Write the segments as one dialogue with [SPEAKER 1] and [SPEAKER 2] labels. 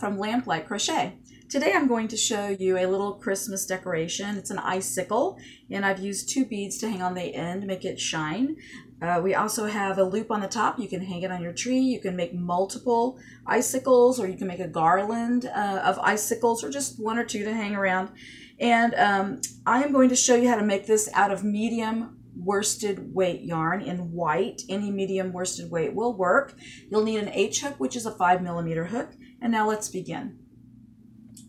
[SPEAKER 1] from Lamplight Crochet. Today I'm going to show you a little Christmas decoration. It's an icicle, and I've used 2 beads to hang on the end to make it shine. We also have a loop on the top. You can hang it on your tree. You can make multiple icicles, or you can make a garland of icicles, or just 1 or 2 to hang around. And I am going to show you how to make this out of medium worsted weight yarn in white. Any medium worsted weight will work. You'll need an H hook, which is a 5mm hook. And now let's begin.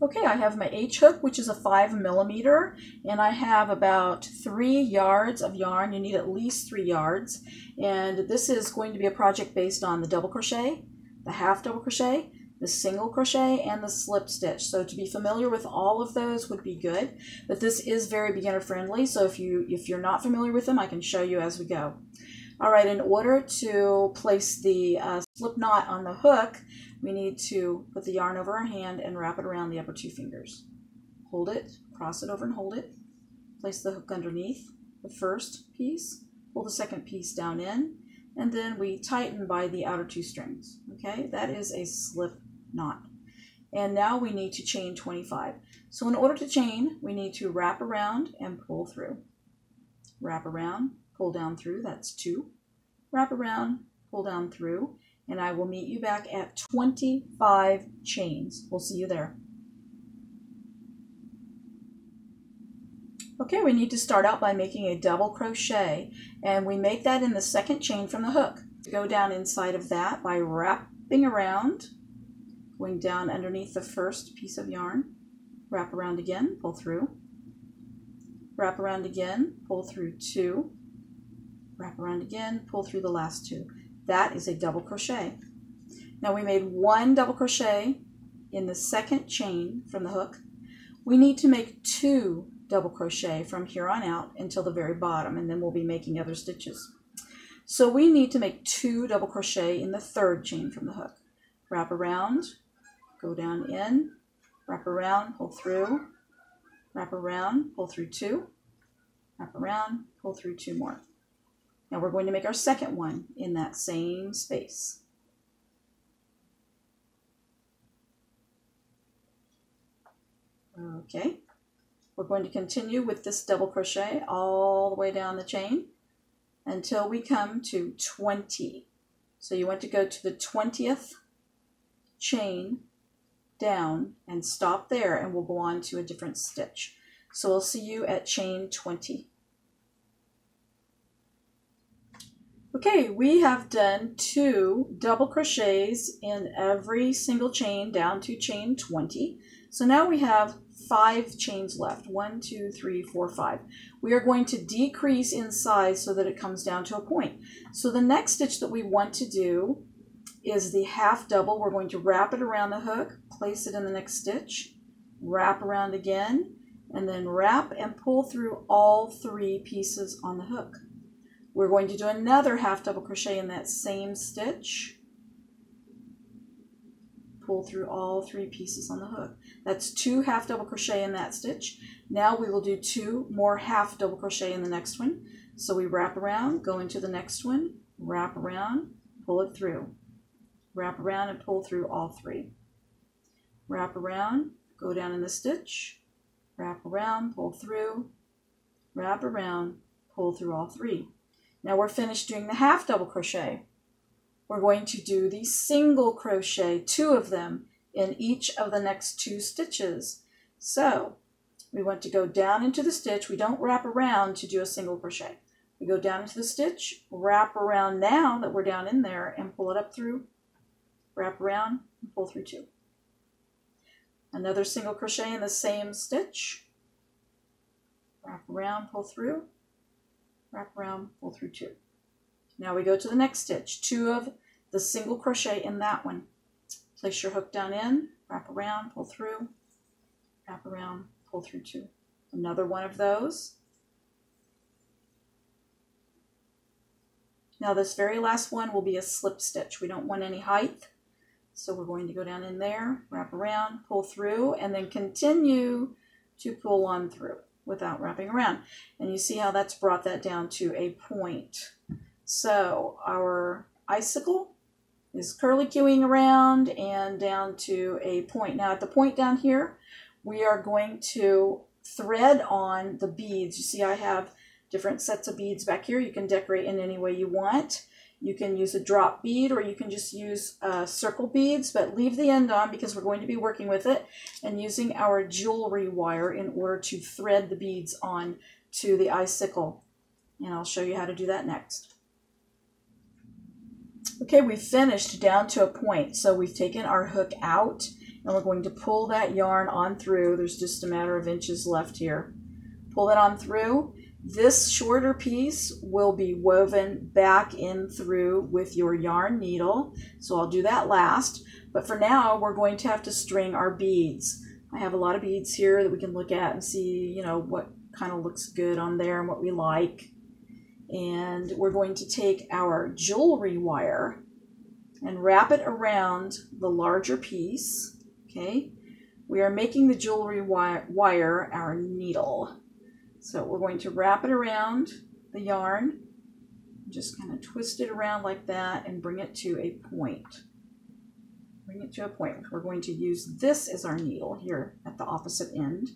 [SPEAKER 1] Okay, I have my H hook, which is a 5mm, and I have about 3 yards of yarn. You need at least 3 yards. And this is going to be a project based on the double crochet, the half double crochet, the single crochet, and the slip stitch. So to be familiar with all of those would be good, but this is very beginner friendly, so if you're not familiar with them, I can show you as we go. All right, in order to place the slip knot on the hook, we need to put the yarn over our hand and wrap it around the upper 2 fingers. Hold it, cross it over and hold it. Place the hook underneath the first piece, pull the second piece down in, and then we tighten by the outer 2 strings. Okay, that is a slip knot. And now we need to chain 25. So in order to chain, we need to wrap around and pull through. Wrap around, pull down through, that's 2. Wrap around, pull down through, and I will meet you back at 25 chains. We'll see you there. Okay, we need to start out by making a double crochet, and we make that in the second chain from the hook. Go down inside of that by wrapping around, going down underneath the first piece of yarn, wrap around again, pull through, wrap around again, pull through 2, wrap around again, pull through the last 2. That is a double crochet. Now we made 1 double crochet in the second chain from the hook. We need to make 2 double crochet from here on out until the very bottom, and then we'll be making other stitches. So we need to make 2 double crochet in the third chain from the hook. Wrap around, go down in, wrap around, pull through, wrap around, pull through 2, wrap around, pull through 2 more. Now we're going to make our second one in that same space. Okay, we're going to continue with this double crochet all the way down the chain until we come to 20. So you want to go to the 20th chain down and stop there, and we'll go on to a different stitch. So we'll see you at chain 20. Okay, we have done 2 double crochets in every single chain down to chain 20. So now we have 5 chains left. 1, 2, 3, 4, 5. We are going to decrease in size so that it comes down to a point. So the next stitch that we want to do is the half double. We're going to wrap it around the hook, place it in the next stitch, wrap around again, and then wrap and pull through all 3 pieces on the hook. We're going to do another half double crochet in that same stitch, pull through all 3 pieces on the hook. That's 2 half double crochet in that stitch. Now we will do 2 more half double crochet in the next one. So we wrap around, go into the next one, wrap around, pull it through. Wrap around and pull through all 3. Wrap around, go down in the stitch, wrap around, pull through, wrap around, pull through all 3. Now we're finished doing the half double crochet. We're going to do the single crochet, 2 of them in each of the next 2 stitches. So we want to go down into the stitch. We don't wrap around to do a single crochet. We go down into the stitch, wrap around now that we're down in there, and pull it up through, wrap around, and pull through 2. Another single crochet in the same stitch, wrap around, pull through, wrap around, pull through 2. Now we go to the next stitch, 2 of the single crochet in that one. Place your hook down in, wrap around, pull through, wrap around, pull through 2. Another one of those. Now this very last one will be a slip stitch. We don't want any height, so we're going to go down in there, wrap around, pull through, and then continue to pull on through without wrapping around. And you see how that's brought that down to a point. So our icicle is curlicuing around and down to a point. Now at the point down here, we are going to thread on the beads. You see I have different sets of beads back here. You can decorate in any way you want. You can use a drop bead or you can just use circle beads, but leave the end on because we're going to be working with it and using our jewelry wire in order to thread the beads on to the icicle. And I'll show you how to do that next. Okay, we've finished down to a point. So we've taken our hook out and we're going to pull that yarn on through. There's just a matter of inches left here. Pull it on through. This shorter piece will be woven back in through with your yarn needle. So I'll do that last. But for now, we're going to have to string our beads. I have a lot of beads here that we can look at and see, you know, what kind of looks good on there and what we like. And we're going to take our jewelry wire and wrap it around the larger piece. Okay, we are making the jewelry wire our needle. So we're going to wrap it around the yarn, just kind of twist it around like that and bring it to a point. Bring it to a point. We're going to use this as our needle here at the opposite end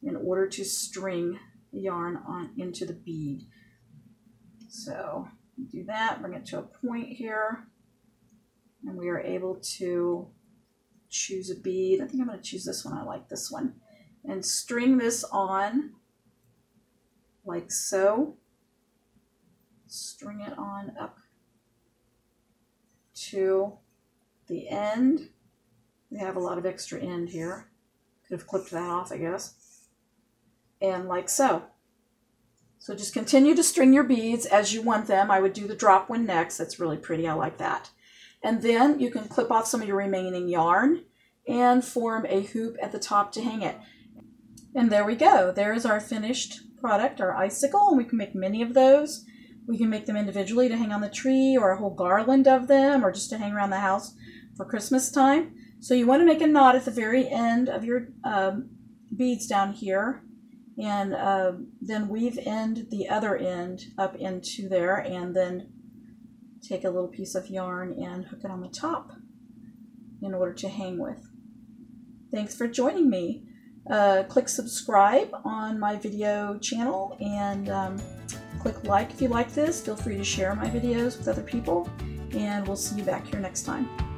[SPEAKER 1] in order to string the yarn on into the bead. So do that, bring it to a point here, and we are able to choose a bead. I think I'm going to choose this one. I like this one. And string this on like so. String it on up to the end. We have a lot of extra end here. Could have clipped that off, I guess. And like so. So just continue to string your beads as you want them. I would do the drop one next. That's really pretty. I like that. And then you can clip off some of your remaining yarn and form a hoop at the top to hang it. And there we go. There is our finished product, our icicle, and we can make many of those. We can make them individually to hang on the tree or a whole garland of them or just to hang around the house for Christmas time. So you want to make a knot at the very end of your beads down here and then weave end the other end up into there and then take a little piece of yarn and hook it on the top in order to hang with. Thanks for joining me. Click subscribe on my video channel and click like if you like this. Feel free to share my videos with other people, and we'll see you back here next time.